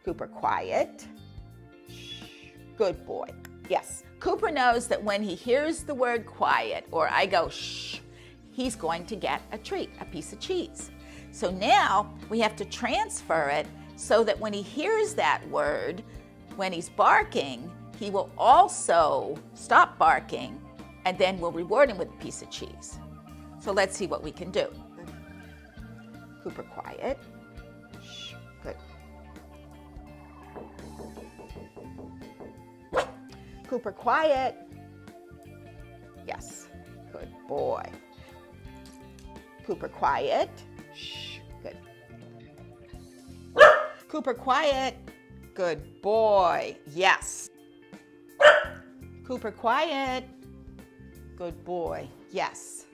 Cooper, quiet. Shh. Good boy. Yes. Cooper knows that when he hears the word quiet, or I go shh, he's going to get a treat, a piece of cheese. So now we have to transfer it so that when he hears that word, when he's barking, he will also stop barking, and then we'll reward him with a piece of cheese. So let's see what we can do. Cooper, quiet. Shh. Good. Cooper, quiet. Yes. Good boy. Cooper, quiet. Shh. Good. Cooper, quiet. Good boy. Yes. Cooper, quiet. Good boy. Yes.